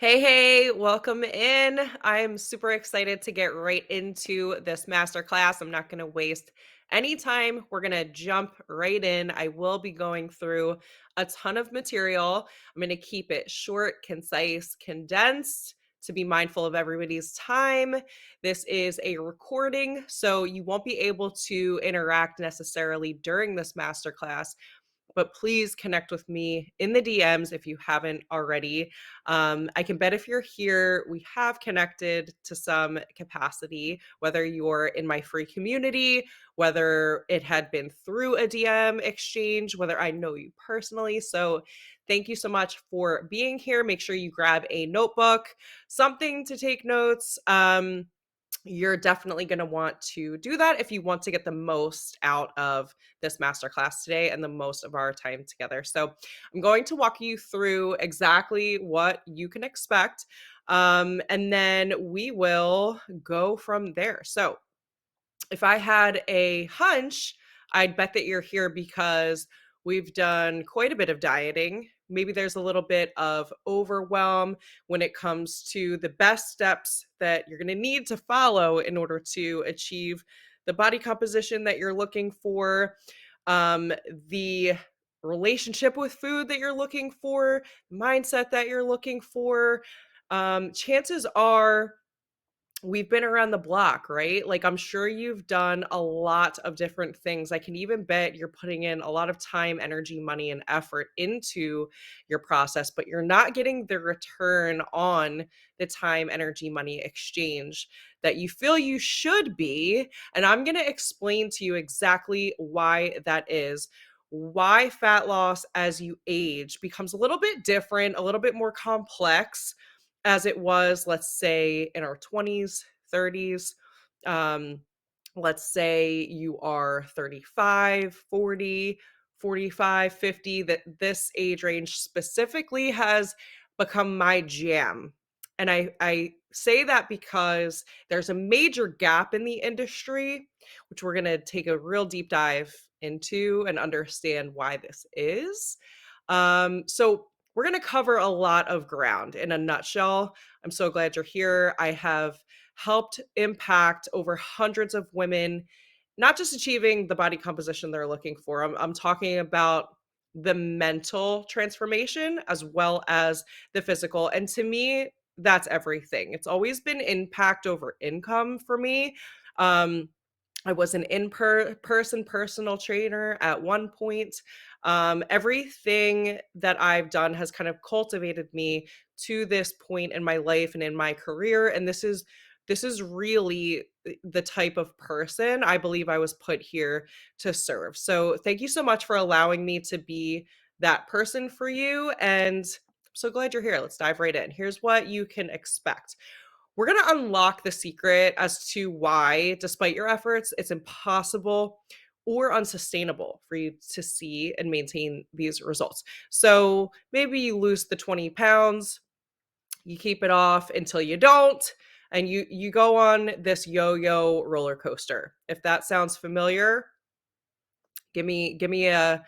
Hey, welcome in. I'm super excited to get right into this masterclass. I'm not going to waste any time. We're going to jump right in. I will be going through a ton of material. I'm going to keep it short, concise, condensed to be mindful of everybody's time. This is a recording, so you won't be able to interact necessarily during this masterclass, but please connect with me in the DMs if you haven't already. I can bet if you're here, we have connected to some capacity, whether you're in my free community, whether it had been through a DM exchange, whether I know you personally. So thank you so much for being here. Make sure you grab a notebook, something to take notes. You're definitely going to want to do that if you want to get the most out of this masterclass today and the most of our time together. So, I'm going to walk you through exactly what you can expect, and then we will go from there. So, if I had a hunch, I'd bet that you're here because we've done quite a bit of dieting. Maybe there's a little bit of overwhelm when it comes to the best steps that you're going to need to follow in order to achieve the body composition that you're looking for, the relationship with food that you're looking for, mindset that you're looking for. Chances are we've been around the block, right? Like, I'm sure you've done a lot of different things. I can even bet you're putting in a lot of time, energy, money, and effort into your process, but you're not getting the return on the time, energy, money exchange that you feel you should be. And I'm going to explain to you exactly why that is. Why fat loss as you age becomes a little bit different, a little bit more complex as it was, let's say, in our 20s, 30s. Um, let's say you are 35, 40, 45, 50, that this age range specifically has become my jam. And I say that because there's a major gap in the industry, which we're going to take a real deep dive into and understand why this is. So we're going to cover a lot of ground in a nutshell. I'm so glad you're here. I have helped impact over hundreds of women, not just achieving the body composition they're looking for. I'm talking about the mental transformation as well as the physical. And to me, that's everything. It's always been impact over income for me. Um, I was an in-person personal trainer at one point. Everything that I've done has kind of cultivated me to this point in my life and in my career. And this is really the type of person I believe I was put here to serve. So thank you so much for allowing me to be that person for you. And I'm so glad you're here. Let's dive right in. Here's what you can expect. We're going to unlock the secret as to why, despite your efforts, it's impossible or unsustainable for you to see and maintain these results. So maybe you lose the 20 pounds, you keep it off until you don't, and you go on this yo-yo roller coaster. If that sounds familiar, give me a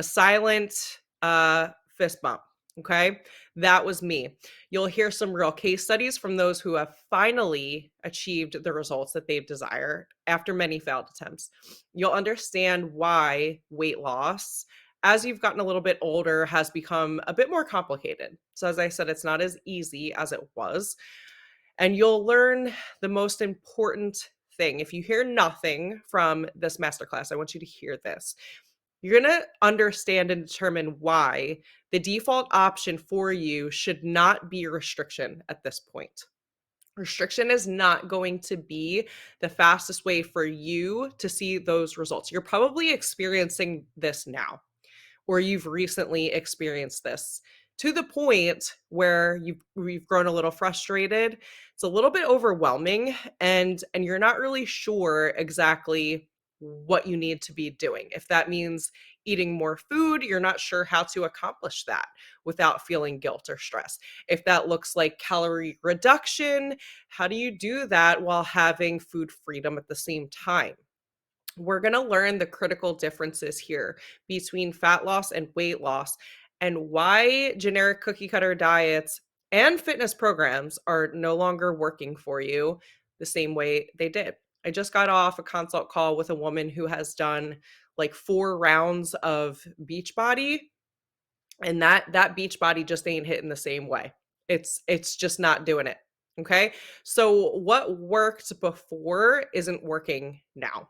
silent fist bump. Okay, that was me. You'll hear some real case studies from those who have finally achieved the results that they've desired after many failed attempts. You'll understand why weight loss, as you've gotten a little bit older, has become a bit more complicated. So as I said, it's not as easy as it was. And you'll learn the most important thing. If you hear nothing from this masterclass, I want you to hear this. You're going to understand and determine why the default option for you should not be restriction at this point. Restriction is not going to be the fastest way for you to see those results. You're probably experiencing this now, or you've recently experienced this to the point where you've grown a little frustrated. It's a little bit overwhelming, and you're not really sure exactly what you need to be doing. If that means eating more food, you're not sure how to accomplish that without feeling guilt or stress. If that looks like calorie reduction, how do you do that while having food freedom at the same time? We're going to learn the critical differences here between fat loss and weight loss, and why generic cookie cutter diets and fitness programs are no longer working for you the same way they did. I just got off a consult call with a woman who has done like 4 rounds of Beachbody, and that Beachbody just ain't hitting the same way. It's just not doing it. Okay? So what worked before isn't working now.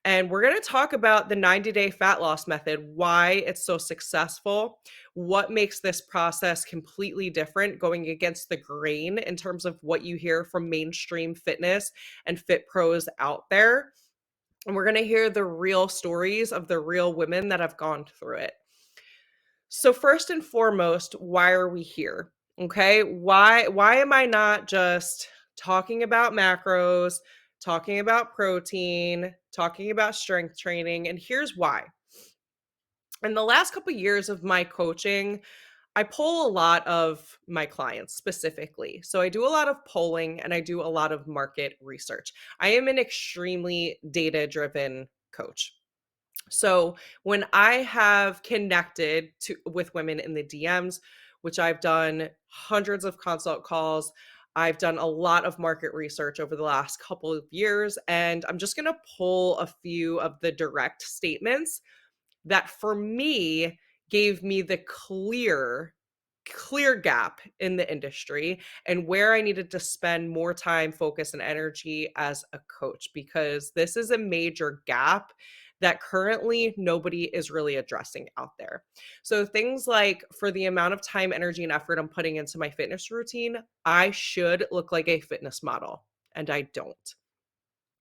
And we're going to talk about the 90-day fat loss method, why it's so successful, what makes this process completely different going against the grain in terms of what you hear from mainstream fitness and fit pros out there. And we're going to hear the real stories of the real women that have gone through it. So first and foremost, why are we here? Okay? Why am I not just talking about macros, talking about protein, talking about strength training? And here's why. In the last couple years of my coaching, I poll a lot of my clients specifically. So I do a lot of polling and I do a lot of market research. I am an extremely data-driven coach. So when I have connected with women in the DMs, which I've done hundreds of consult calls, I've done a lot of market research over the last couple of years, and I'm just going to pull a few of the direct statements that for me gave me the clear gap in the industry and where I needed to spend more time, focus, and energy as a coach, because this is a major gap that currently nobody is really addressing out there. So things like, for the amount of time, energy, and effort I'm putting into my fitness routine, I should look like a fitness model, and I don't.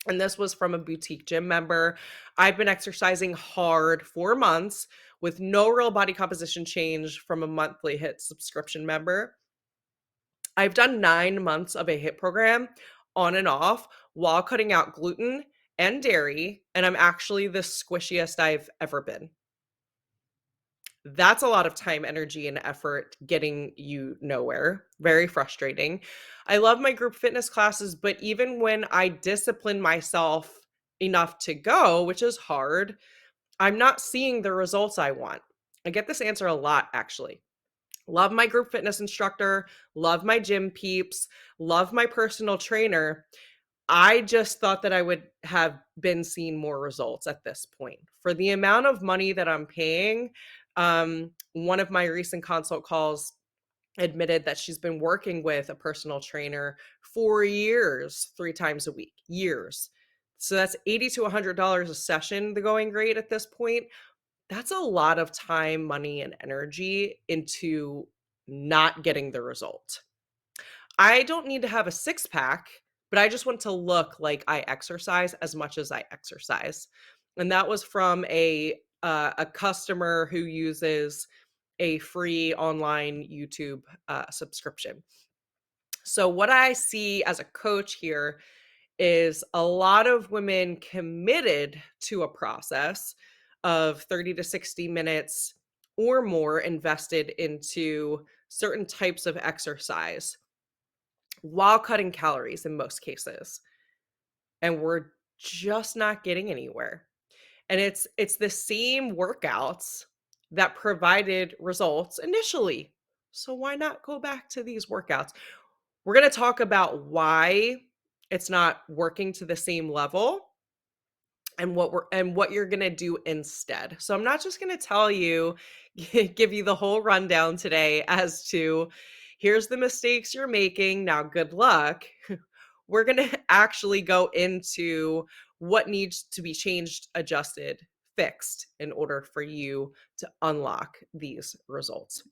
And this was from a boutique gym member. I've been exercising hard for months with no real body composition change from a monthly HIIT subscription member. I've done 9 months of a HIIT program on and off while cutting out gluten and dairy, and I'm actually the squishiest I've ever been. That's a lot of time, energy, and effort getting you nowhere. Very frustrating. I love my group fitness classes, but even when I discipline myself enough to go, which is hard, I'm not seeing the results I want. I get this answer a lot, actually. Love my group fitness instructor, love my gym peeps, love my personal trainer. I just thought that I would have been seeing more results at this point. For the amount of money that I'm paying, one of my recent consult calls admitted that she's been working with a personal trainer for years, 3 times a week, years. So that's $80 to $100 a session, the going rate at this point. That's a lot of time, money, and energy into not getting the result. I don't need to have a six pack, but I just want to look like I exercise as much as I exercise. And that was from a customer who uses a free online YouTube subscription. So what I see as a coach here is a lot of women committed to a process of 30 to 60 minutes or more invested into certain types of exercise while cutting calories in most cases, and we're just not getting anywhere. And it's the same workouts that provided results initially. So why not go back to these workouts? We're going to talk about why it's not working to the same level and what you're going to do instead. So I'm not just going to tell you give you the whole rundown today as to here's the mistakes you're making, now good luck. We're going to actually go into what needs to be changed, adjusted, fixed in order for you to unlock these results.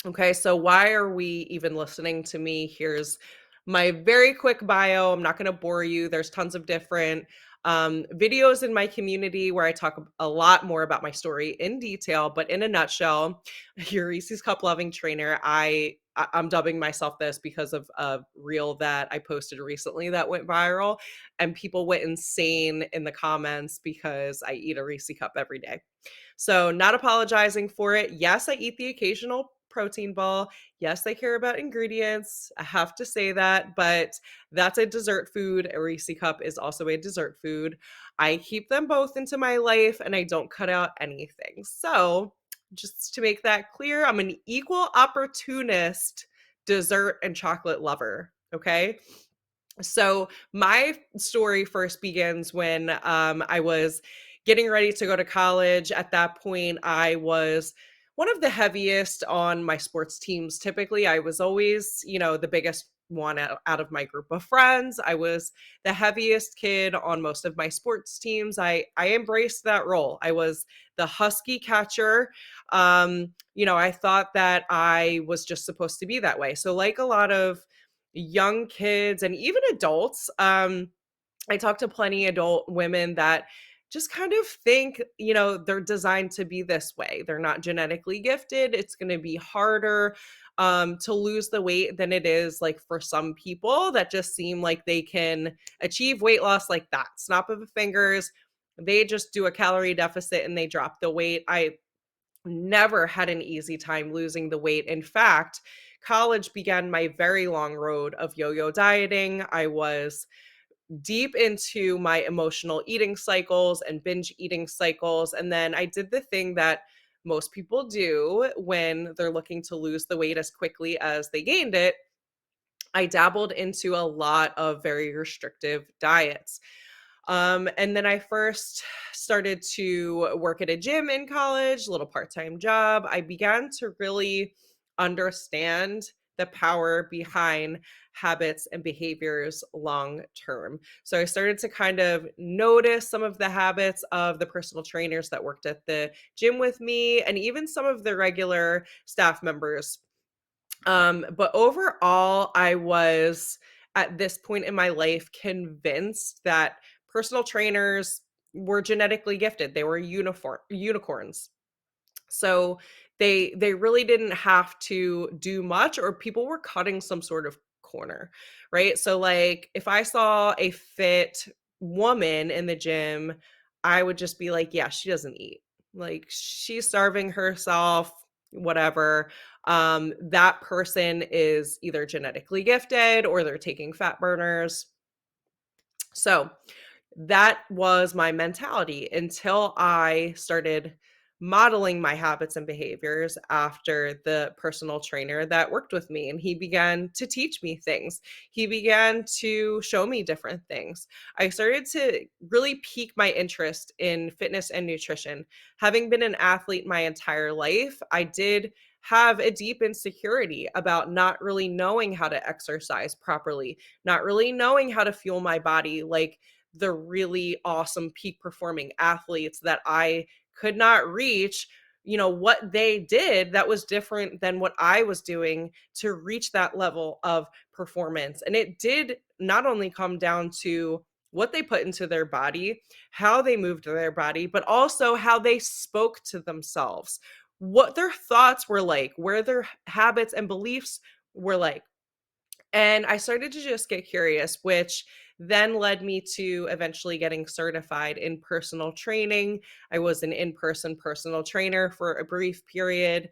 Okay, so why are we even listening to me? Here's my very quick bio. I'm not going to bore you. There's tons of different videos in my community where I talk a lot more about my story in detail. But in a nutshell, your Reese's Cup loving trainer. I'm dubbing myself this because of a reel that I posted recently that went viral, and people went insane in the comments because I eat a Reese Cup every day. So, not apologizing for it. Yes, I eat the occasional protein ball. Yes, I care about ingredients. I have to say that, but that's a dessert food. A Reese cup is also a dessert food. I keep them both into my life and I don't cut out anything. So, just to make that clear, I'm an equal opportunist dessert and chocolate lover. Okay. So my story first begins when I was getting ready to go to college. At that point, I was one of the heaviest on my sports teams. Typically, I was always, the biggest one out of my group of friends. I was the heaviest kid on most of my sports teams. I embraced that role. I was the husky catcher. I thought that I was just supposed to be that way. So, like a lot of young kids and even adults, I talk to plenty adult women that just kind of think, they're designed to be this way. They're not genetically gifted. It's going to be harder to lose the weight than it is like for some people that just seem like they can achieve weight loss like that. Snap of the fingers. They just do a calorie deficit and they drop the weight. I never had an easy time losing the weight. In fact, college began my very long road of yo yo dieting. I was deep into my emotional eating cycles and binge eating cycles. And then I did the thing that most people do when they're looking to lose the weight as quickly as they gained it. I dabbled into a lot of very restrictive diets. And then I first started to work at a gym in college, a little part-time job. I began to really understand the power behind habits and behaviors long term. So I started to kind of notice some of the habits of the personal trainers that worked at the gym with me and even some of the regular staff members. But overall, I was at this point in my life convinced that personal trainers were genetically gifted. They were unicorns. So they really didn't have to do much, or people were cutting some sort of corner, right? So like if I saw a fit woman in the gym, I would just be like, yeah, she doesn't eat. Like she's starving herself, whatever. That person is either genetically gifted or they're taking fat burners. So that was my mentality until I started modeling my habits and behaviors after the personal trainer that worked with me. And he began to teach me things. He began to show me different things. I started to really pique my interest in fitness and nutrition. Having been an athlete my entire life, I did have a deep insecurity about not really knowing how to exercise properly, not really knowing how to fuel my body like the really awesome peak performing athletes that I could not reach. What they did that was different than what I was doing to reach that level of performance. And it did not only come down to what they put into their body, how they moved their body, but also how they spoke to themselves, what their thoughts were like, where their habits and beliefs were like. And I started to just get curious, which then led me to eventually getting certified in personal training. I was an in person personal trainer for a brief period,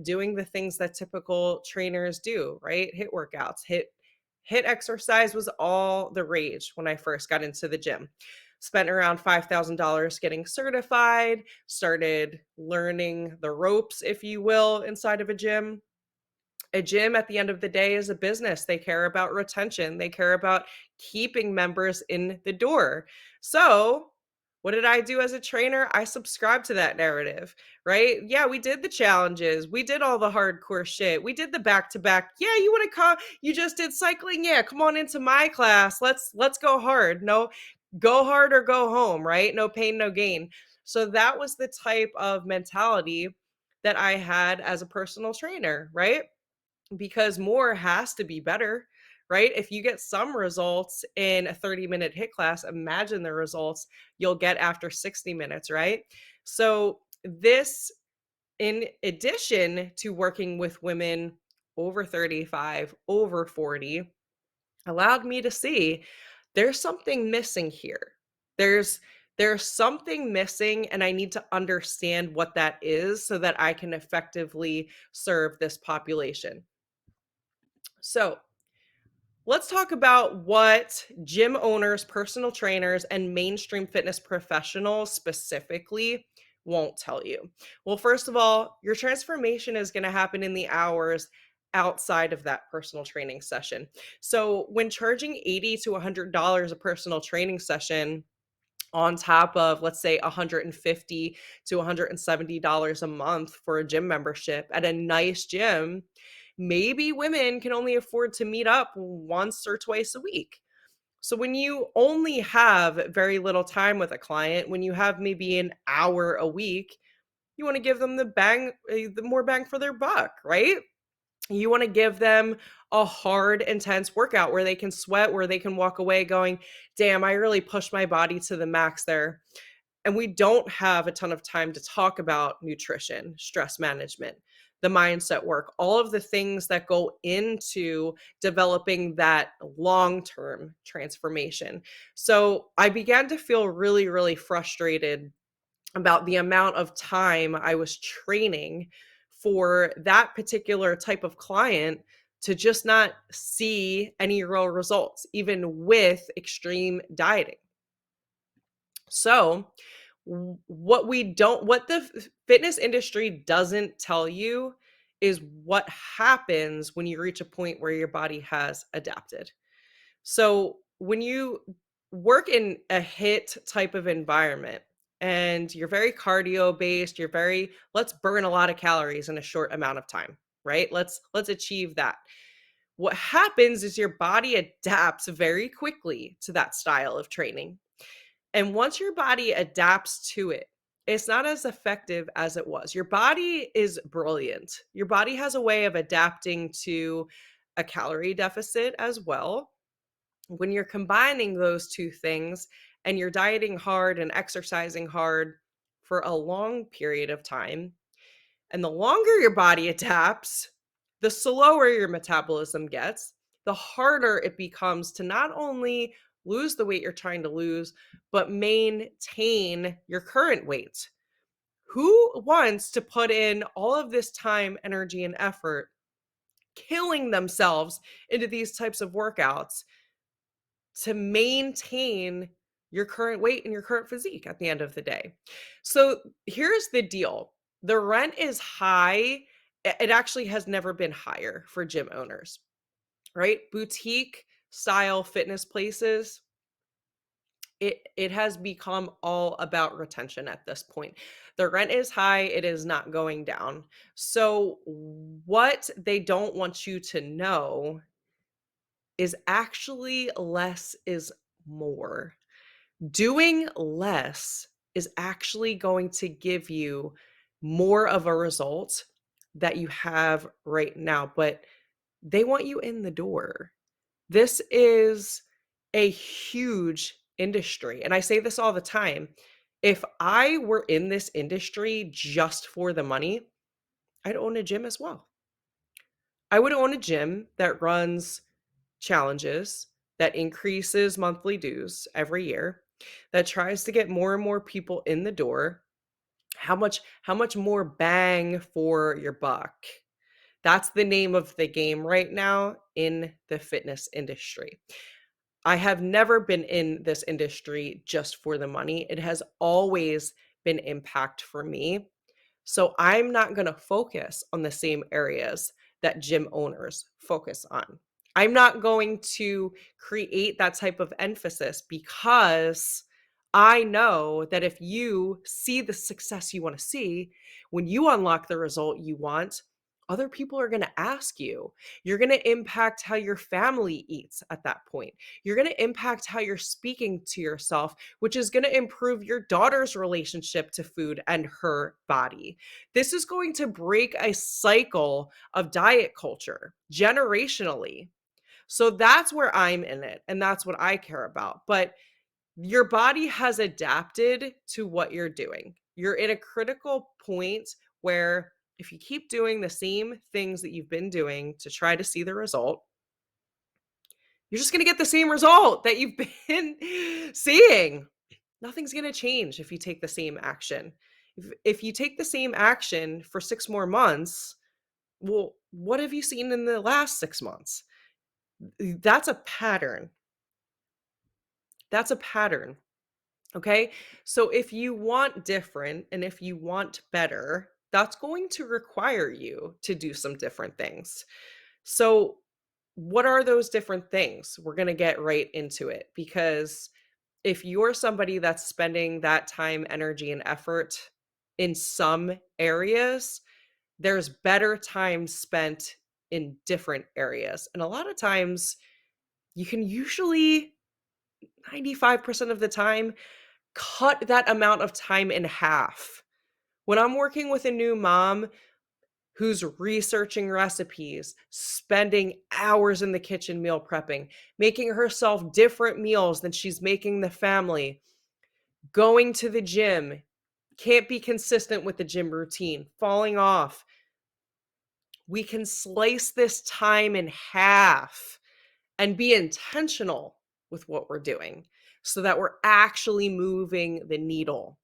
doing the things that typical trainers do, right? HIIT workouts, HIIT exercise was all the rage when I first got into the gym. Spent around $5,000 getting certified, started learning the ropes, if you will, inside of a gym at the end of the day is a business. They care about retention. They care about keeping members in the door. So, what did I do as a trainer? I subscribed to that narrative, right? Yeah, we did the challenges. We did all the hardcore shit. We did the back to back. Yeah, you want to come? You just did cycling. Yeah, come on into my class. Let's go hard. No, go hard or go home, right? No pain, no gain. So that was the type of mentality that I had as a personal trainer, right? Because more has to be better, right? If you get some results in a 30-minute HIIT class, imagine the results you'll get after 60 minutes, right? So, this, in addition to working with women over 35, over 40, allowed me to see there's something missing here. There's there's something missing and I need to understand what that is so that I can effectively serve this population. So, let's talk about what gym owners, personal trainers, and mainstream fitness professionals specifically won't tell you. Well, first of all, your transformation is going to happen in the hours outside of that personal training session. So when charging 80 to $100 a personal training session on top of, let's say, 150 to $170 a month for a gym membership at a nice gym, maybe women can only afford to meet up once or twice a week. So when you only have very little time with a client, when you have maybe an hour a week, you want to give them the more bang for their buck, right? You want to give them a hard, intense workout where they can sweat, where they can walk away going, damn, I really pushed my body to the max there. And we don't have a ton of time to talk about nutrition, stress management, the mindset work, all of the things that go into developing that long term transformation. So I began to feel really, really frustrated about the amount of time I was training for that particular type of client to just not see any real results, even with extreme dieting. So, what the fitness industry doesn't tell you is what happens when you reach a point where your body has adapted. So, when you work in a hit type of environment and you're very cardio based, you're very let's burn a lot of calories in a short amount of time, right? Let's achieve that. What happens is your body adapts very quickly to that style of training. And once your body adapts to it, it's not as effective as it was. Your body is brilliant. Your body has a way of adapting to a calorie deficit as well. When you're combining those two things and you're dieting hard and exercising hard for a long period of time, and the longer your body adapts, the slower your metabolism gets, the harder it becomes to not only lose the weight you're trying to lose, but maintain your current weight. Who wants to put in all of this time, energy, and effort killing themselves into these types of workouts to maintain your current weight and your current physique at the end of the day? So here's the deal. The rent is high. It actually has never been higher for gym owners, right? Boutique style fitness places, it has become all about retention at this point. The rent is high, it is not going down. So what they don't want you to know is actually less is more. Doing less is actually going to give you more of a result that you have right now, but they want you in the door. This is a huge industry. And I say this all the time. If I were in this industry just for the money, I'd own a gym as well. I would own a gym that runs challenges, that increases monthly dues every year, that tries to get more and more people in the door. How much more bang for your buck? That's the name of the game right now in the fitness industry. I have never been in this industry just for the money. It has always been impact for me. So I'm not going to focus on the same areas that gym owners focus on. I'm not going to create that type of emphasis because I know that if you see the success you want to see, when you unlock the result you want, other people are going to ask you. You're going to impact how your family eats at that point. You're going to impact how you're speaking to yourself, which is going to improve your daughter's relationship to food and her body. This is going to break a cycle of diet culture generationally. So that's where I'm in it, and that's what I care about. But your body has adapted to what you're doing. You're in a critical point where if you keep doing the same things that you've been doing to try to see the result, you're just going to get the same result that you've been seeing. Nothing's going to change if you take the same action. If you take the same action for 6 more months, well, what have you seen in the last 6 months? That's a pattern. That's a pattern. Okay. So if you want different and if you want better, that's going to require you to do some different things. So, what are those different things? We're going to get right into it because if you're somebody that's spending that time, energy, and effort in some areas, there's better time spent in different areas. And a lot of times, you can usually 95% of the time cut that amount of time in half. When I'm working with a new mom who's researching recipes, spending hours in the kitchen meal prepping, making herself different meals than she's making the family, going to the gym, can't be consistent with the gym routine, falling off. We can slice this time in half and be intentional with what we're doing so that we're actually moving the needle.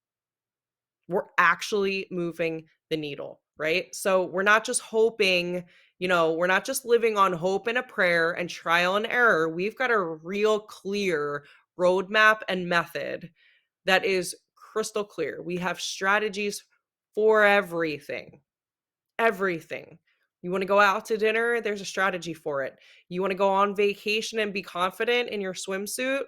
We're actually moving the needle, right? So we're not just hoping, we're not just living on hope and a prayer and trial and error. We've got a real clear roadmap and method that is crystal clear. We have strategies for everything. Everything. You want to go out to dinner? There's a strategy for it. You want to go on vacation and be confident in your swimsuit?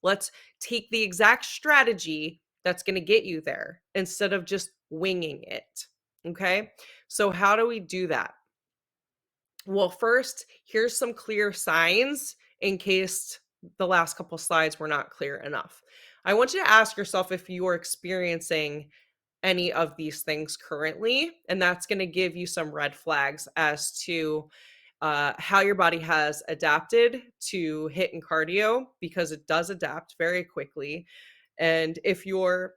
Let's take the exact strategy that's going to get you there instead of just winging it. Okay. So, how do we do that? Well, first, here's some clear signs in case the last couple slides were not clear enough. I want you to ask yourself if you are experiencing any of these things currently, and that's going to give you some red flags as to how your body has adapted to HIIT and cardio, because it does adapt very quickly. And if you're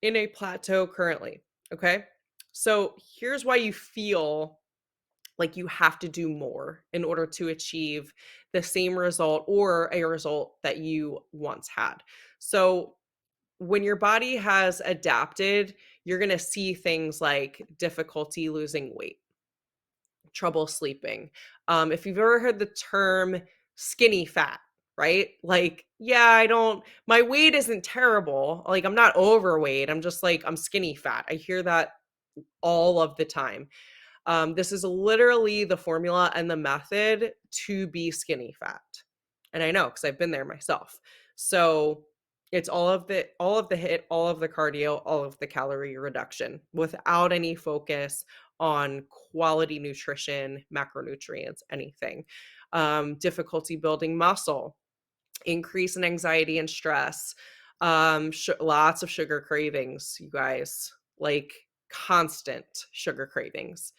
in a plateau currently, okay? So here's why you feel like you have to do more in order to achieve the same result or a result that you once had. So when your body has adapted, you're going to see things like difficulty losing weight, trouble sleeping. If you've ever heard the term skinny fat, right? Like, yeah, my weight isn't terrible. Like, I'm not overweight. I'm just like, I'm skinny fat. I hear that all of the time. This is literally the formula and the method to be skinny fat. And I know because I've been there myself. So it's all of the HIIT, all of the cardio, all of the calorie reduction without any focus on quality nutrition, macronutrients, anything. Difficulty building muscle, increase in anxiety and stress, lots of sugar cravings, you guys, like constant sugar cravings,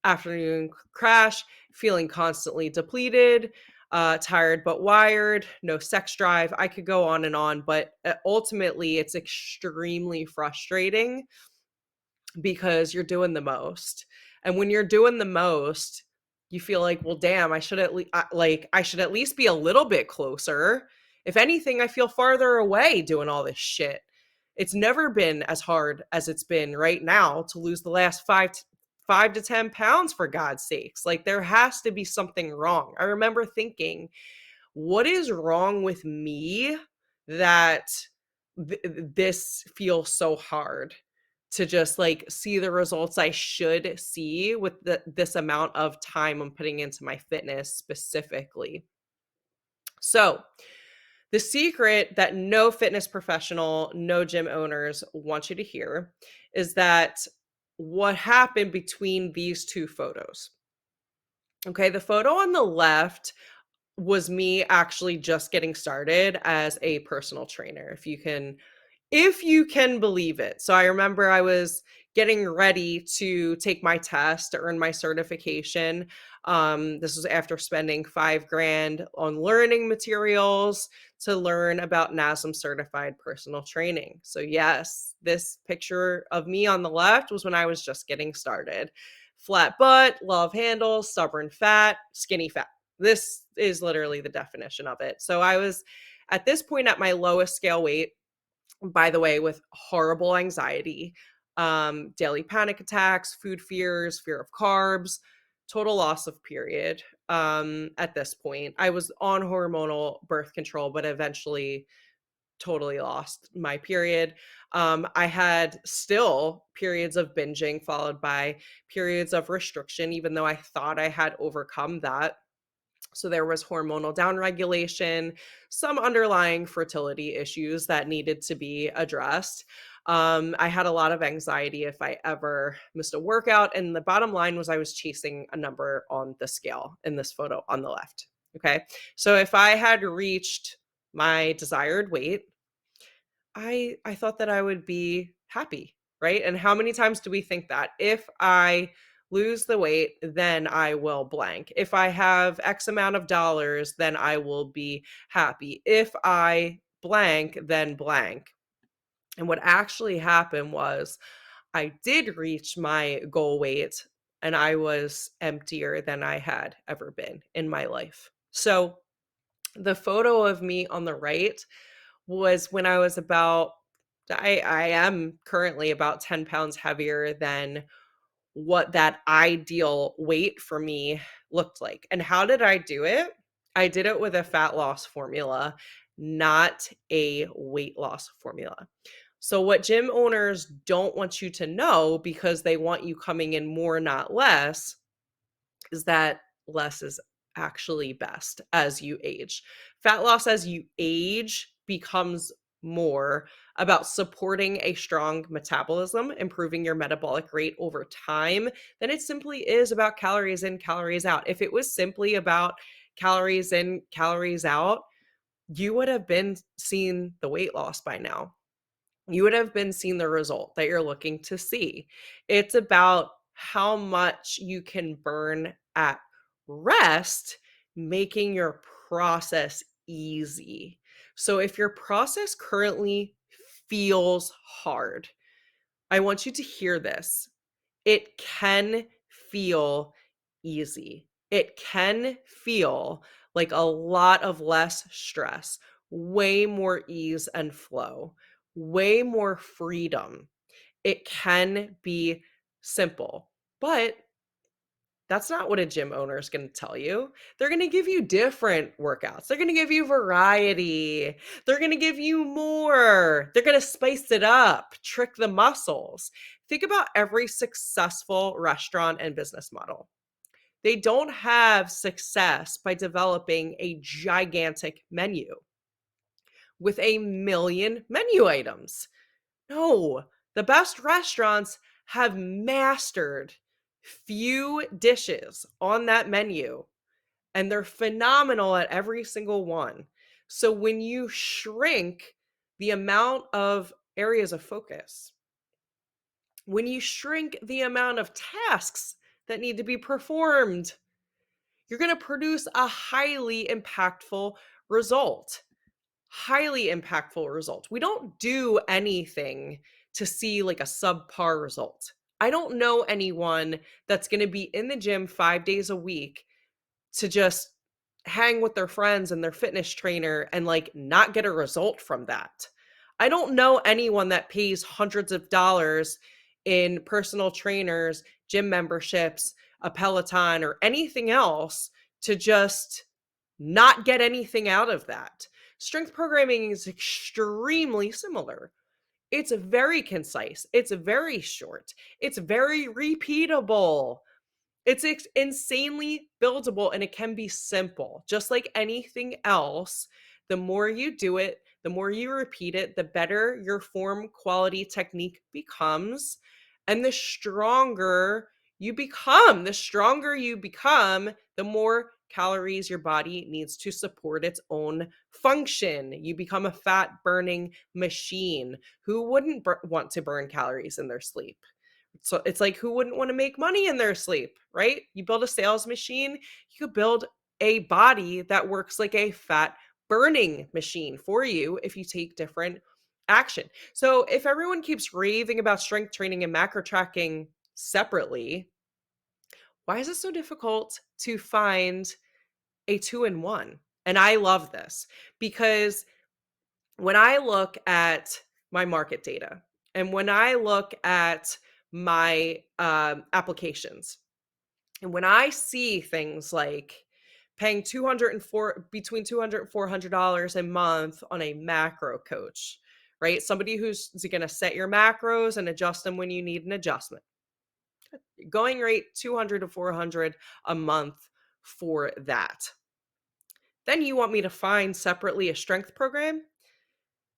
afternoon crash, feeling constantly depleted, tired but wired, no sex drive. I could go on and on, but ultimately it's extremely frustrating because you're doing the most. And when you're doing the most, you feel like, well, damn, I should at least be a little bit closer. If anything, I feel farther away doing all this shit. It's never been as hard as it's been right now to lose the last 5 to 10 pounds, for God's sakes. Like, there has to be something wrong. I remember thinking, what is wrong with me that this feels so hard to just like see the results I should see with this amount of time I'm putting into my fitness specifically. So, the secret that no fitness professional, no gym owners want you to hear is that what happened between these two photos. Okay, the photo on the left was me actually just getting started as a personal trainer, if you can believe it. So I remember I was getting ready to take my test to earn my certification. This was after spending 5 grand on learning materials to learn about NASM certified personal training. So yes, this picture of me on the left was when I was just getting started. Flat butt, love handles, stubborn fat, skinny fat. This is literally the definition of it. So I was at this point at my lowest scale weight, by the way, with horrible anxiety, daily panic attacks, food fears, fear of carbs, total loss of period. At this point, I was on hormonal birth control, but eventually totally lost my period. I had still periods of binging followed by periods of restriction, even though I thought I had overcome that. So there was hormonal downregulation, some underlying fertility issues that needed to be addressed. I had a lot of anxiety if I ever missed a workout. And the bottom line was I was chasing a number on the scale in this photo on the left. Okay. So if I had reached my desired weight, I thought that I would be happy, right? And how many times do we think that? If I lose the weight, then I will blank. If I have X amount of dollars, then I will be happy. If I blank, then blank. And what actually happened was I did reach my goal weight and I was emptier than I had ever been in my life. So the photo of me on the right was when I was about I am currently about 10 pounds heavier than what that ideal weight for me looked like. And how did I do it? I did it with a fat loss formula, not a weight loss formula. So, what gym owners don't want you to know because they want you coming in more, not less, is that less is actually best as you age. Fat loss as you age becomes more about supporting a strong metabolism, improving your metabolic rate over time, than it simply is about calories in, calories out. If it was simply about calories in, calories out, you would have been seeing the weight loss by now. You would have been seeing the result that you're looking to see. It's about how much you can burn at rest, making your process easy. So if your process currently feels hard, I want you to hear this. It can feel easy. It can feel like a lot of less stress, way more ease and flow, way more freedom. It can be simple, but that's not what a gym owner is going to tell you. They're going to give you different workouts. They're going to give you variety. They're going to give you more. They're going to spice it up, trick the muscles. Think about every successful restaurant and business model. They don't have success by developing a gigantic menu with a million menu items. No, the best restaurants have mastered few dishes on that menu, and they're phenomenal at every single one. So when you shrink the amount of areas of focus, when you shrink the amount of tasks that need to be performed, you're going to produce a highly impactful result. Highly impactful result. We don't do anything to see like a subpar result. I don't know anyone that's going to be in the gym 5 days a week to just hang with their friends and their fitness trainer and like not get a result from that. I don't know anyone that pays hundreds of dollars in personal trainers, gym memberships, a Peloton, or anything else to just not get anything out of that. Strength programming is extremely similar. It's very concise, it's very short, it's very repeatable. It's insanely buildable and it can be simple. Just like anything else, the more you do it, the more you repeat it, the better your form quality technique becomes and the stronger you become. The stronger you become, the more calories your body needs to support its own function. You become a fat burning machine. Who wouldn't want to burn calories in their sleep? So it's like, who wouldn't want to make money in their sleep, right? You build a sales machine, you could build a body that works like a fat burning machine for you if you take different action. So if everyone keeps raving about strength training and macro tracking separately, why is it so difficult to find a two-in-one? And I love this because when I look at my market data and when I look at my applications, and when I see things like paying 204 between 200 and $400 a month on a macro coach, right? Somebody who's going to set your macros and adjust them when you need an adjustment. Going rate 200 to 400 a month for that. Then you want me to find separately a strength program?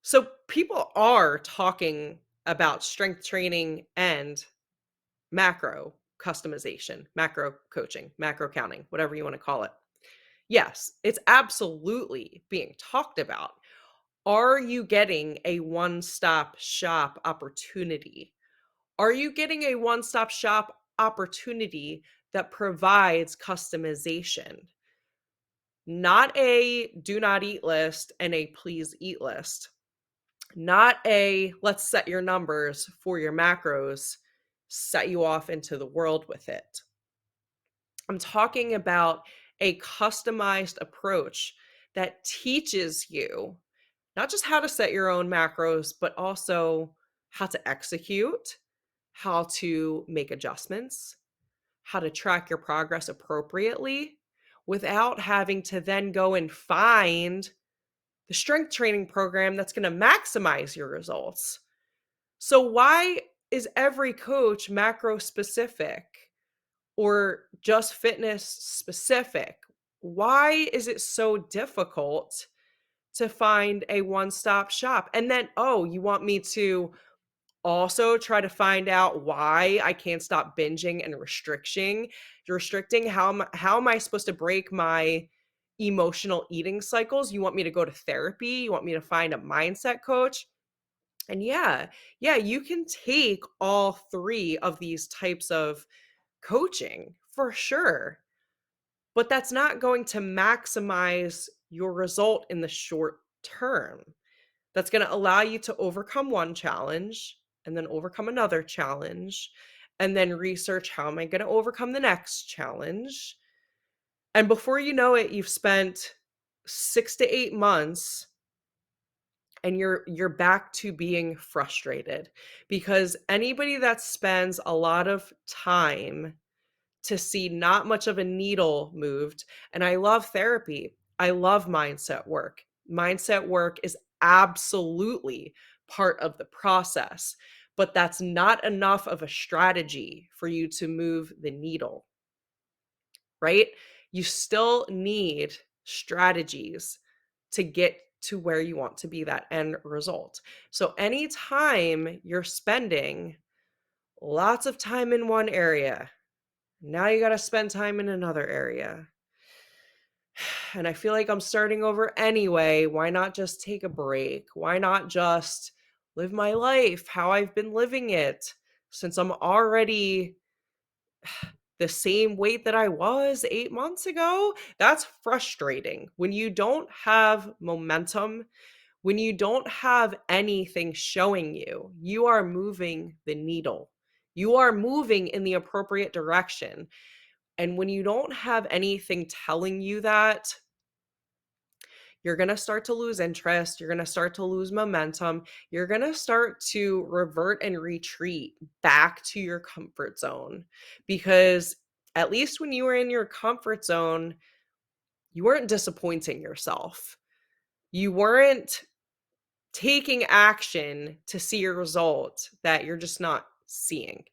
So people are talking about strength training and macro customization, macro coaching, macro counting, whatever you want to call it. Yes, it's absolutely being talked about. Are you getting a one stop shop opportunity? Are you getting a one stop shop opportunity that provides customization? Not a do not eat list and a please eat list. Not a let's set your numbers for your macros, set you off into the world with it. I'm talking about a customized approach that teaches you not just how to set your own macros, but also how to execute, how to make adjustments, how to track your progress appropriately without having to then go and find the strength training program that's going to maximize your results. So, why is every coach macro specific or just fitness specific? Why is it so difficult to find a one stop shop? And then, oh, you want me to also try to find out why I can't stop binging and restricting how am I supposed to break my emotional eating cycles? You want me to go to therapy? You want me to find a mindset coach? And yeah, you can take all three of these types of coaching for sure, but that's not going to maximize your result in the short term. That's going to allow you to overcome one challenge and then overcome another challenge and then research how am I going to overcome the next challenge. And before you know it, you've spent 6 to 8 months and you're back to being frustrated because anybody that spends a lot of time to see not much of a needle moved. And I love therapy. I love mindset work. Mindset work is absolutely part of the process, but that's not enough of a strategy for you to move the needle, right? You still need strategies to get to where you want to be, that end result. So anytime you're spending lots of time in one area, now you got to spend time in another area. And I feel like I'm starting over anyway. Why not just take a break? Why not just live my life how I've been living it since I'm already the same weight that I was 8 months ago? That's frustrating. When you don't have momentum, when you don't have anything showing you, you are moving the needle. You are moving in the appropriate direction. And when you don't have anything telling you that, you're going to start to lose interest. You're going to start to lose momentum. You're going to start to revert and retreat back to your comfort zone because at least when you were in your comfort zone, you weren't disappointing yourself. You weren't taking action to see a result that you're just not seeing.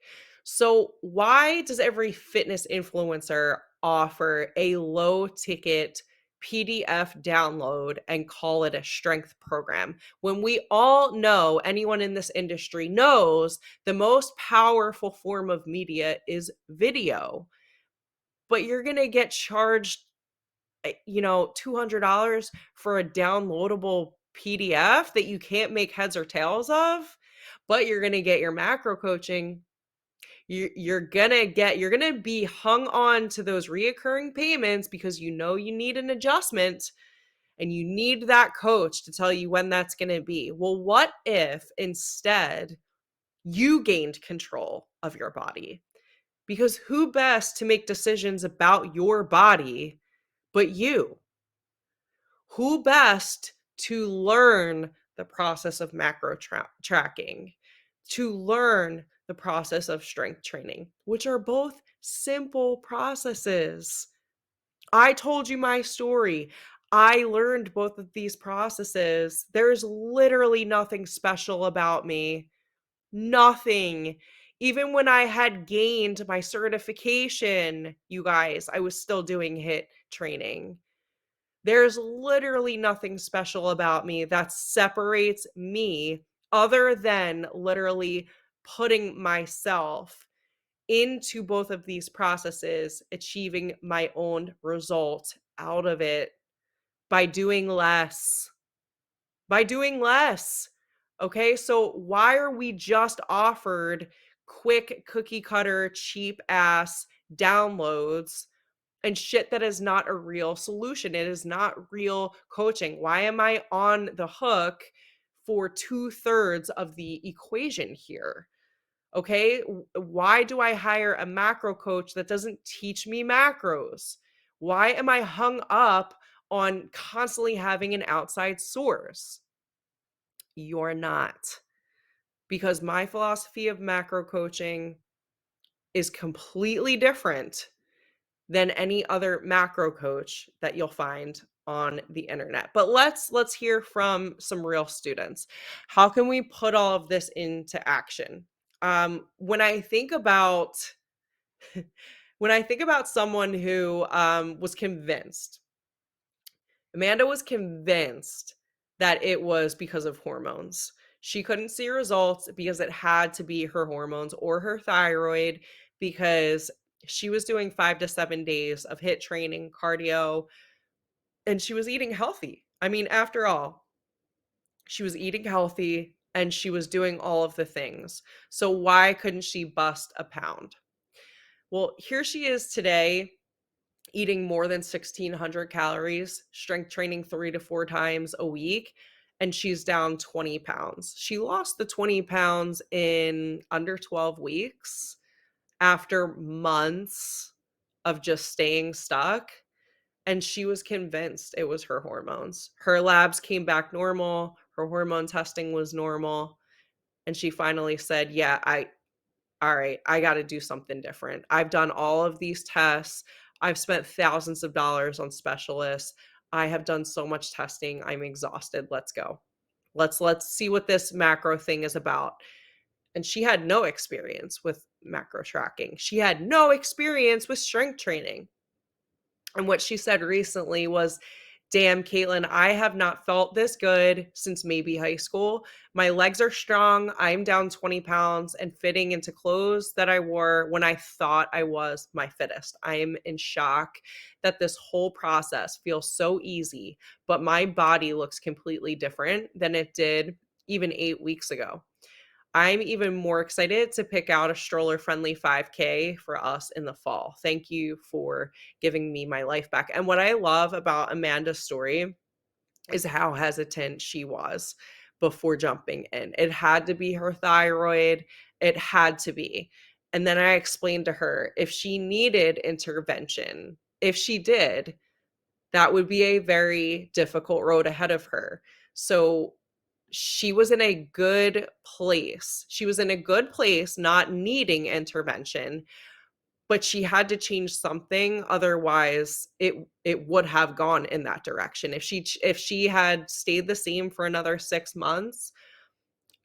So, why does every fitness influencer offer a low ticket PDF download and call it a strength program when we all know, anyone in this industry knows, the most powerful form of media is video? But you're going to get charged $200 for a downloadable PDF that you can't make heads or tails of, but you're going to get your macro coaching. You're going to be hung on to those reoccurring payments because you need an adjustment and you need that coach to tell you when that's going to be. Well, what if instead you gained control of your body? Because who best to make decisions about your body but you? Who best to learn the process of macro tracking, to learn the process of strength training, which are both simple processes? I told you my story. I learned both of these processes. There's literally nothing special about me. Nothing. Even when I had gained my certification, you guys, I was still doing HIIT training. There's literally nothing special about me that separates me other than literally putting myself into both of these processes, achieving my own result out of it by doing less. By doing less. Okay, so why are we just offered quick cookie cutter, cheap ass downloads and shit that is not a real solution? It is not real coaching. Why am I on the hook for 2/3 of the equation here? Okay. Why do I hire a macro coach that doesn't teach me macros? Why am I hung up on constantly having an outside source? You're not. Because my philosophy of macro coaching is completely different than any other macro coach that you'll find on the internet. But let's hear from some real students. How can we put all of this into action? When I think about when I think about someone who was convinced, Amanda was convinced that it was because of hormones. She couldn't see results because it had to be her hormones or her thyroid, because she was doing 5 to 7 days of HIIT training, cardio, and she was eating healthy. I mean, after all, she was eating healthy and she was doing all of the things. So why couldn't she bust a pound? Well, here she is today, eating more than 1,600 calories, strength training 3 to 4 times a week, and she's down 20 pounds. She lost the 20 pounds in under 12 weeks after months of just staying stuck. And she was convinced it was her hormones. Her labs came back normal, her hormone testing was normal. And she finally said, yeah, all right, I got to do something different. I've done all of these tests. I've spent thousands of dollars on specialists. I have done so much testing. I'm exhausted. Let's go. Let's see what this macro thing is about. And she had no experience with macro tracking. She had no experience with strength training. And what she said recently was, damn, Caitlin, I have not felt this good since maybe high school. My legs are strong. I'm down 20 pounds and fitting into clothes that I wore when I thought I was my fittest. I am in shock that this whole process feels so easy, but my body looks completely different than it did even 8 weeks ago. I'm even more excited to pick out a stroller friendly 5K for us in the fall. Thank you for giving me my life back. And what I love about Amanda's story is how hesitant she was before jumping in. It had to be her thyroid, it had to be. And then I explained to her, if she needed intervention, if she did, that would be a very difficult road ahead of her. So she was in a good place. She was in a good place, not needing intervention, but she had to change something. Otherwise, it would have gone in that direction. If she had stayed the same for another 6 months,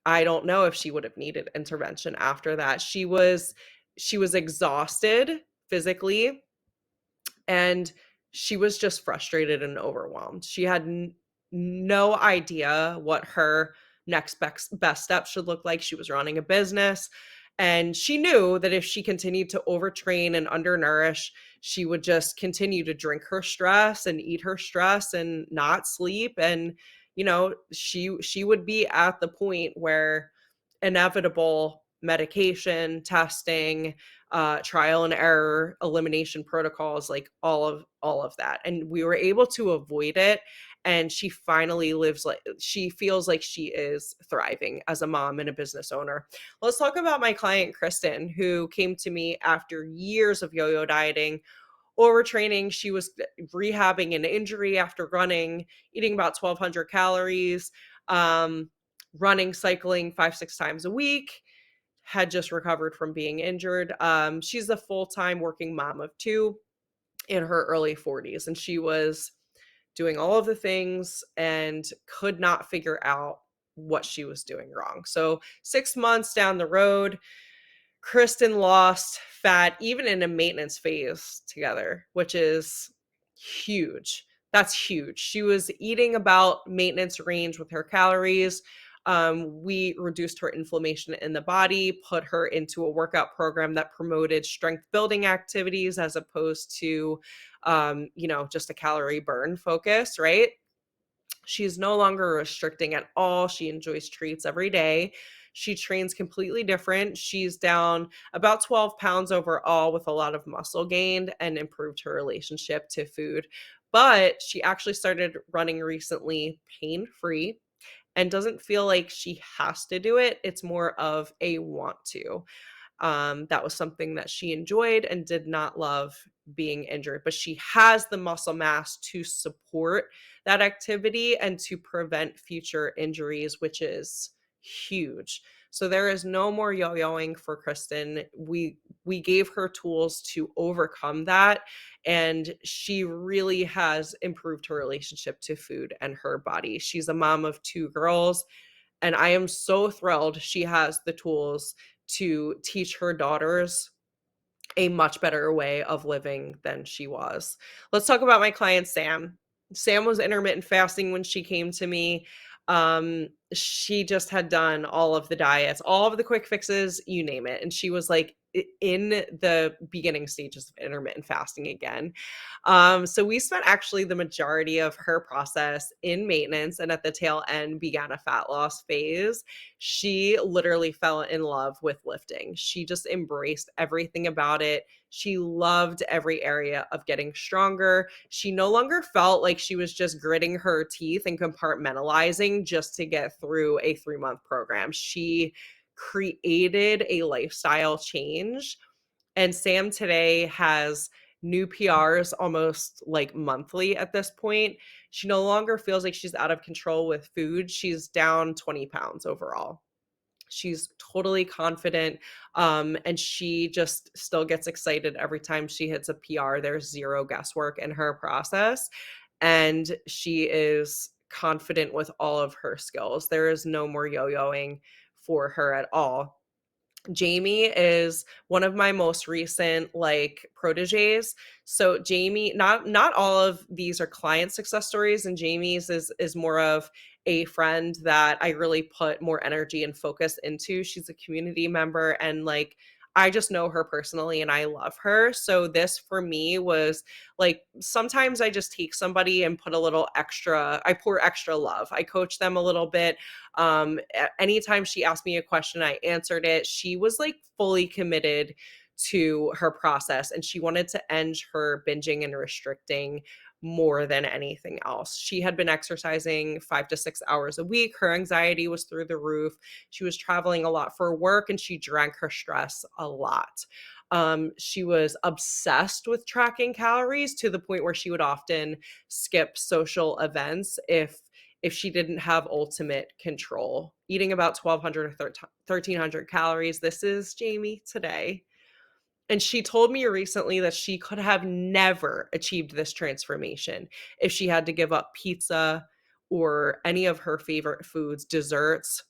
I don't know if she would have needed intervention after that. She was exhausted physically, and she was just frustrated and overwhelmed. She had no idea what her next best step should look like. She was running a business, and she knew that if she continued to overtrain and undernourish, she would just continue to drink her stress and eat her stress and not sleep. And she would be at the point where inevitable medication testing, trial and error, elimination protocols, like all of that. And we were able to avoid it. And she finally she feels like she is thriving as a mom and a business owner. Let's talk about my client, Kristen, who came to me after years of yo-yo dieting, overtraining. She was rehabbing an injury after running, eating about 1,200 calories, um, running, cycling 5, 6 times a week, had just recovered from being injured. She's a full-time working mom of two. in her early 40s, and she was doing all of the things and could not figure out what she was doing wrong. So 6 months down the road, Kristen lost fat even in a maintenance phase together, which is huge. That's huge. She was eating about maintenance range with her calories. We reduced her inflammation in the body, put her into a workout program that promoted strength building activities as opposed to, just a calorie burn focus, right? She's no longer restricting at all. She enjoys treats every day. She trains completely different. She's down about 12 pounds overall with a lot of muscle gained and improved her relationship to food. But she actually started running recently pain free and doesn't feel like she has to do it. It's more of a want to. That was something that she enjoyed and did not love being injured, but she has the muscle mass to support that activity and to prevent future injuries, which is huge. So there is no more yo-yoing for Kristen. We gave her tools to overcome that, and she really has improved her relationship to food and her body. She's a mom of 2 girls, and I am so thrilled she has the tools to teach her daughters a much better way of living than she was. Let's talk about my client, Sam. Sam was intermittent fasting when she came to me. She just had done all of the diets, all of the quick fixes, you name it. And she was like in the beginning stages of intermittent fasting again. So we spent actually the majority of her process in maintenance, and at the tail end began a fat loss phase. She literally fell in love with lifting. She just embraced everything about it. She loved every area of getting stronger. She no longer felt like she was just gritting her teeth and compartmentalizing just to get through a 3-month program. She created a lifestyle change, and Sam today has new PRs almost like monthly at this point. She no longer feels like she's out of control with food. She's down 20 pounds overall. She's totally confident, and she just still gets excited every time she hits a PR. There's zero guesswork in her process, and she is confident with all of her skills. There is no more yo-yoing for her at all. Jamie is one of my most recent like proteges. So Jamie, not all of these are client success stories, and Jamie's is more of a friend that I really put more energy and focus into. She's a community member, and like I just know her personally and I love her. So this for me was like sometimes I just take somebody and put a little extra, I pour extra love. I coach them a little bit. Anytime she asked me a question, I answered it. She was like fully committed to her process, and she wanted to end her binging and restricting more than anything else. She had been exercising 5 to 6 hours a week. Her anxiety was through the roof. She was traveling a lot for work, and she drank her stress a lot. She was obsessed with tracking calories to the point where she would often skip social events if she didn't have ultimate control, eating about 1,200 or 1,300 calories. This is Jamie today. And she told me recently that she could have never achieved this transformation if she had to give up pizza or any of her favorite foods, desserts.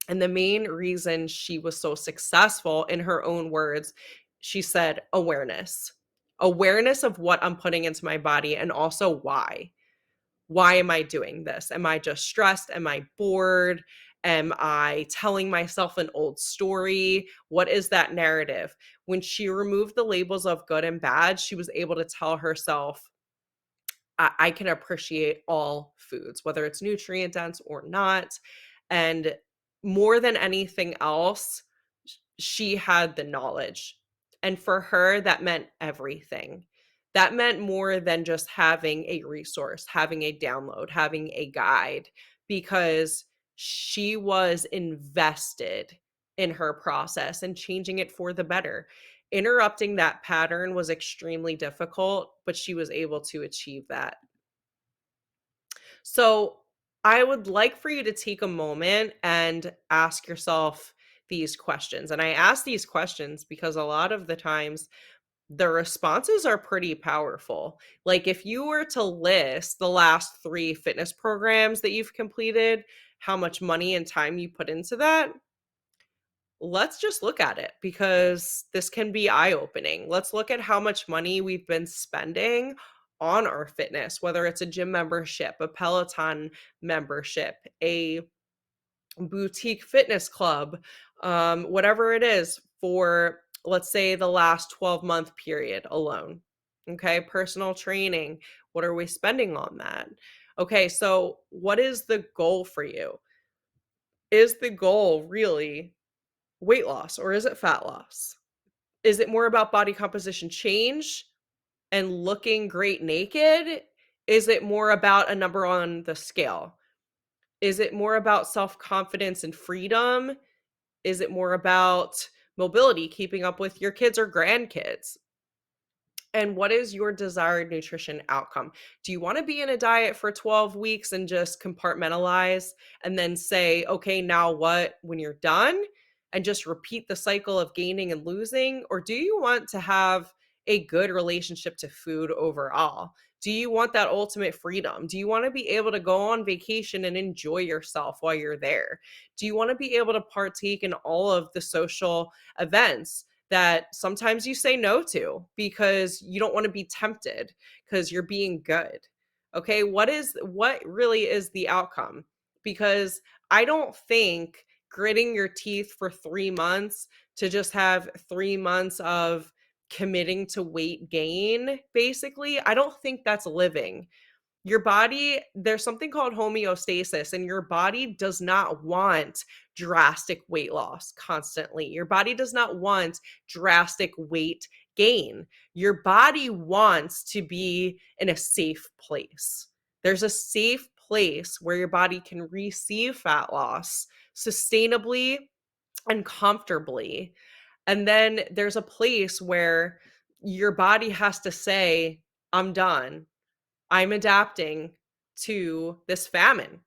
And the main reason she was so successful, in her own words, she said awareness. Awareness of what I'm putting into my body, and also why. Why am I doing this? Am I just stressed? Am I bored? Am I telling myself an old story? What is that narrative? When she removed the labels of good and bad, she was able to tell herself, I can appreciate all foods, whether it's nutrient dense or not. And more than anything else, she had the knowledge. And for her, that meant everything. That meant more than just having a resource, having a download, having a guide, because she was invested in her process and changing it for the better. Interrupting that pattern was extremely difficult, but she was able to achieve that. So, I would like for you to take a moment and ask yourself these questions. And I ask these questions because a lot of the times the responses are pretty powerful. Like, if you were to list the last 3 fitness programs that you've completed, how much money and time you put into that, let's just look at it because this can be eye-opening. Let's look at how much money we've been spending on our fitness, whether it's a gym membership, a Peloton membership, a boutique fitness club, whatever it is for, let's say, the last 12-month period alone. Okay, personal training. What are we spending on that? Okay, so what is the goal for you? Is the goal really weight loss or is it fat loss? Is it more about body composition change and looking great naked? Is it more about a number on the scale? Is it more about self confidence and freedom? Is it more about mobility, keeping up with your kids or grandkids? And what is your desired nutrition outcome? Do you want to be in a diet for 12 weeks and just compartmentalize and then say, okay, now what when you're done? And just repeat the cycle of gaining and losing? Or do you want to have a good relationship to food overall? Do you want that ultimate freedom? Do you want to be able to go on vacation and enjoy yourself while you're there? Do you want to be able to partake in all of the social events that sometimes you say no to because you don't want to be tempted because you're being good? Okay, what really is the outcome? Because I don't think gritting your teeth for 3 months to just have 3 months of committing to weight gain, basically, I don't think that's living. Your body, there's something called homeostasis, and your body does not want drastic weight loss constantly. Your body does not want drastic weight gain. Your body wants to be in a safe place. There's a safe place where your body can receive fat loss sustainably and comfortably. And then there's a place where your body has to say, I'm done. I'm adapting to this famine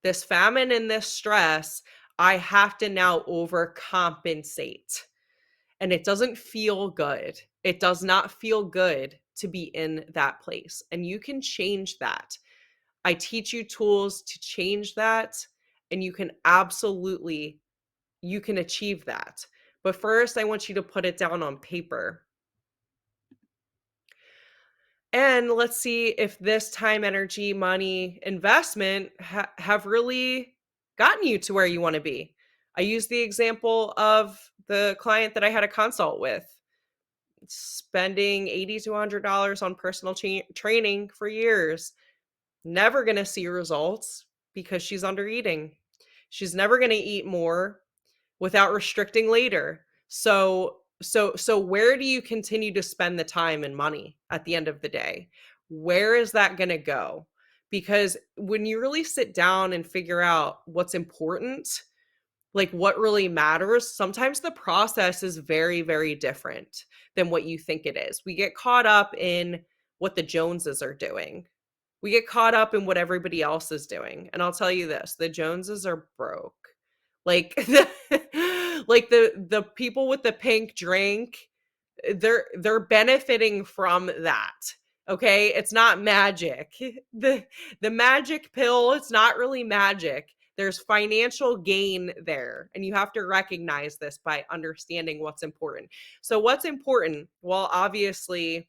and this stress. I have to now overcompensate. And it doesn't feel good. It does not feel good to be in that place. And you can change that. I teach you tools to change that. And you can achieve that. But first, I want you to put it down on paper. And let's see if this time, energy, money, investment have really gotten you to where you want to be. I use the example of the client that I had a consult with, spending $80 to $100 on personal training for years, never going to see results because she's under eating. She's never going to eat more without restricting later. So where do you continue to spend the time and money at the end of the day? Where is that going to go? Because when you really sit down and figure out what's important, like what really matters, sometimes the process is very, very different than what you think it is. We get caught up in what the Joneses are doing. We get caught up in what everybody else is doing. And I'll tell you this, the Joneses are broke. Like the people with the pink drink, they're benefiting from that. Okay? It's not magic. The magic pill, it's not really magic. There's financial gain there, and you have to recognize this by understanding what's important. So what's important? Well, obviously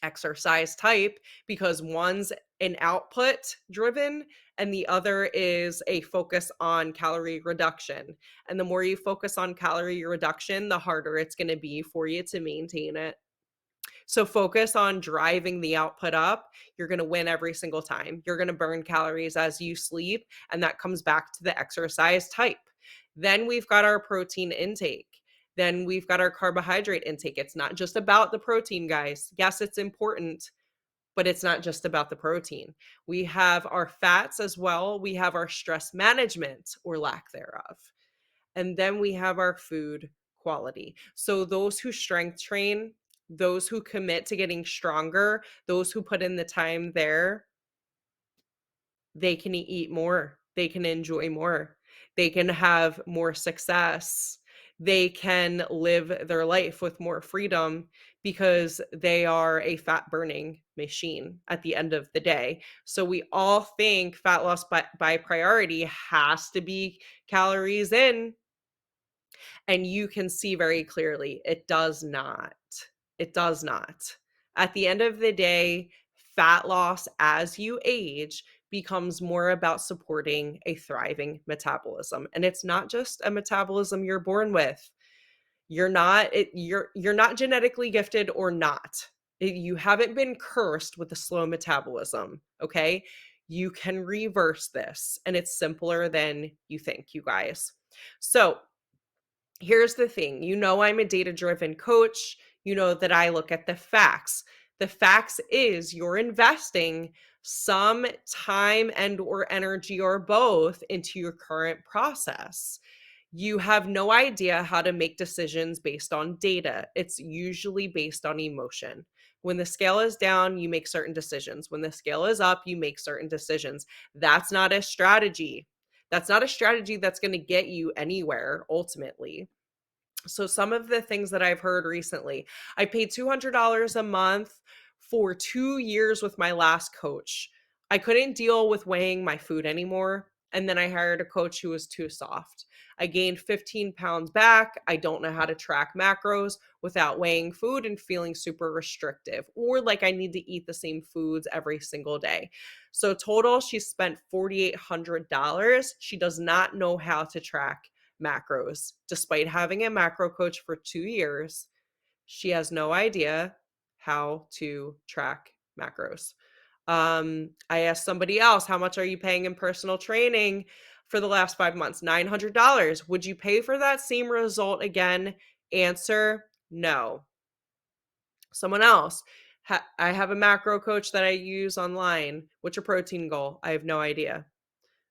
exercise type, because one's an output driven and the other is a focus on calorie reduction. And the more you focus on calorie reduction, the harder it's going to be for you to maintain it. So focus on driving the output up. You're going to win every single time. You're going to burn calories as you sleep, and that comes back to the exercise type. Then we've got our protein intake. Then we've got our carbohydrate intake. It's not just about the protein, guys. Yes, it's important, but it's not just about the protein. We have our fats as well. We have our stress management or lack thereof. And then we have our food quality. So those who strength train, those who commit to getting stronger, those who put in the time there, they can eat more. They can enjoy more. They can have more success. They can live their life with more freedom because they are a fat burning machine at the end of the day. So we all think fat loss by priority has to be calories in, and you can see very clearly it does not. It does not. At the end of the day, fat loss as you age becomes more about supporting a thriving metabolism. And it's not just a metabolism you're born with. You're not genetically gifted or not. You haven't been cursed with a slow metabolism, okay? You can reverse this, and it's simpler than you think, you guys. So, here's the thing. I'm a data-driven coach. You know that I look at the facts. The facts is you're investing some time and or energy or both into your current process. You have no idea how to make decisions based on data. It's usually based on emotion. When the scale is down, you make certain decisions. When the scale is up, you make certain decisions. That's not a strategy. That's not a strategy that's going to get you anywhere ultimately. So some of the things that I've heard recently, I paid $200 a month for 2 years with my last coach. I couldn't deal with weighing my food anymore, and then I hired a coach who was too soft. I gained 15 pounds back. I don't know how to track macros without weighing food and feeling super restrictive, or like I need to eat the same foods every single day. So total, she spent $4,800. She does not know how to track macros. Despite having a macro coach for 2 years, she has no idea how to track macros. I asked somebody else, how much are you paying in personal training for the last 5 months? $900. Would you pay for that same result again? Answer, no. Someone else, I have a macro coach that I use online. What's your protein goal? I have no idea.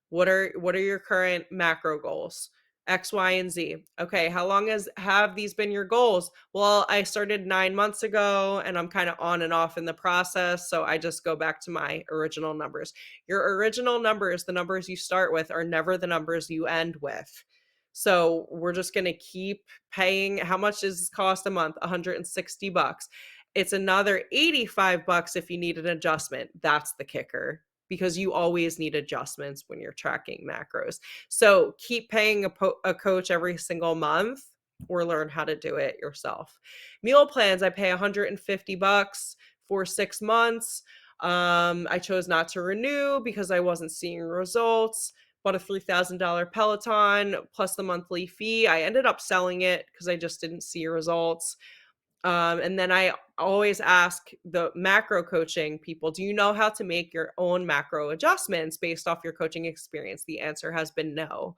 What are your current macro goals? X, Y, and Z. Okay, how long have these been your goals? Well, I started 9 months ago and I'm kind of on and off in the process, so I just go back to my original numbers. Your original numbers, the numbers you start with, are never the numbers you end with. So we're just going to keep paying. How much does this cost a month? $160. It's another $85 if you need an adjustment. That's the kicker, because you always need adjustments when you're tracking macros. So keep paying a coach every single month or learn how to do it yourself. Meal plans, I pay $150 for 6 months. I chose not to renew because I wasn't seeing results. Bought a $3,000 Peloton plus the monthly fee. I ended up selling it because I just didn't see results. And then I always ask the macro coaching people, do you know how to make your own macro adjustments based off your coaching experience? The answer has been no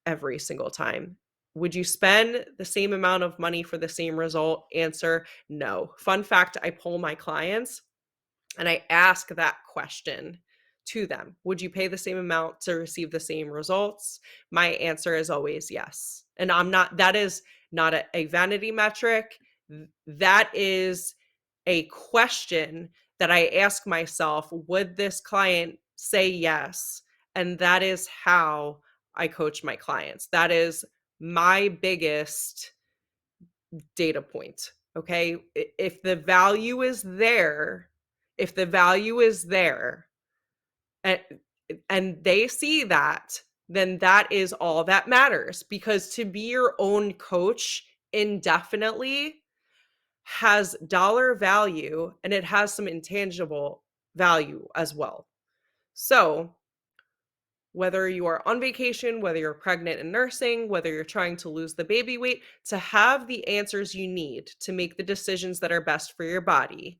every single time. Would you spend the same amount of money for the same result? Answer, no. Fun fact, I poll my clients and I ask that question to them. Would you pay the same amount to receive the same results? My answer is always yes. And that is not a vanity metric. That is a question that I ask myself, would this client say yes? And that is how I coach my clients. That is my biggest data point. Okay. If the value is there, if the value is there and, and they see that, then that is all that matters, because to be your own coach indefinitely has dollar value and it has some intangible value as well. So, whether you are on vacation, whether you're pregnant and nursing, whether you're trying to lose the baby weight, to have the answers you need to make the decisions that are best for your body,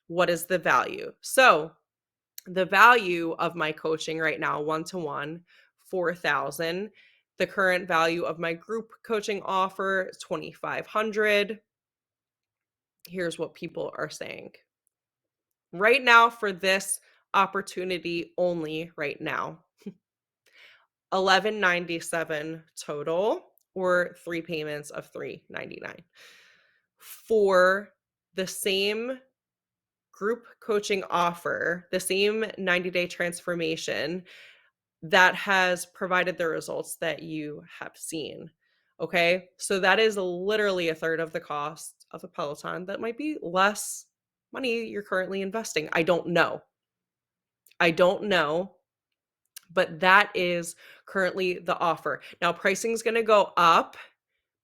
what is the value? So, the value of my coaching right now, one-to-one, 4,000. The current value of my group coaching offer is 2,500. Here's what people are saying. Right now, for this opportunity only right now, $1,197 total, or 3 payments of $399 for the same group coaching offer, the same 90-day transformation that has provided the results that you have seen. Okay, so that is literally a third of the cost of a Peloton that might be less money you're currently investing. I don't know. I don't know, but that is currently the offer. Now, pricing is going to go up,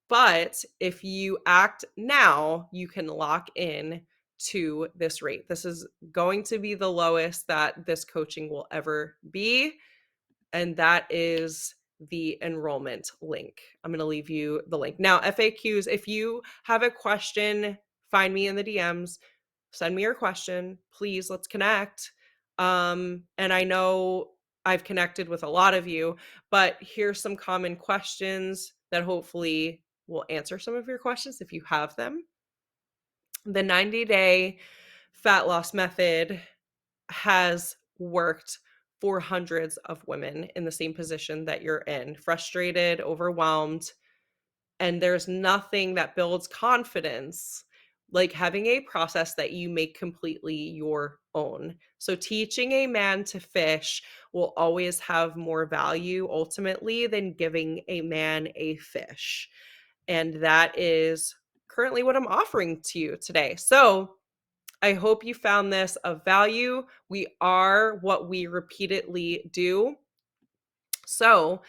but if you act now, you can lock in to this rate. This is going to be the lowest that this coaching will ever be, and that is the enrollment link. I'm going to leave you the link. Now, FAQs, if you have a question, find me in the DMs, send me your question. Please, let's connect. And I know I've connected with a lot of you, but here's some common questions that hopefully will answer some of your questions if you have them. The 90-day fat loss method has worked for hundreds of women in the same position that you're in, frustrated, overwhelmed, and there's nothing that builds confidence like having a process that you make completely your own. So teaching a man to fish will always have more value ultimately than giving a man a fish. And that is currently what I'm offering to you today. So I hope you found this of value. We are what we repeatedly do. So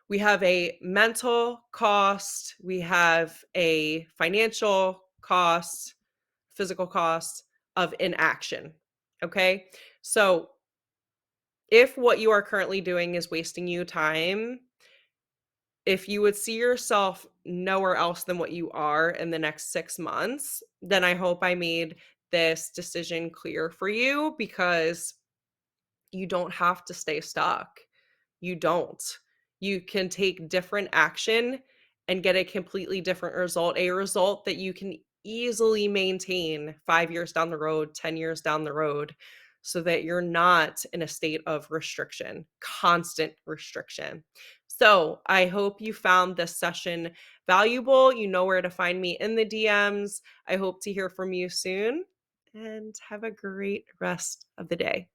we have a mental cost, we have a financial cost, physical cost of inaction. Okay. So if what you are currently doing is wasting you time, if you would see yourself nowhere else than what you are in the next 6 months, then I hope I made this decision clear for you because you don't have to stay stuck. You don't. You can take different action and get a completely different result, a result that you can easily maintain 5 years down the road, 10 years down the road, so that you're not in a state of restriction, constant restriction. So I hope you found this session valuable. You know where to find me in the DMs. I hope to hear from you soon and have a great rest of the day.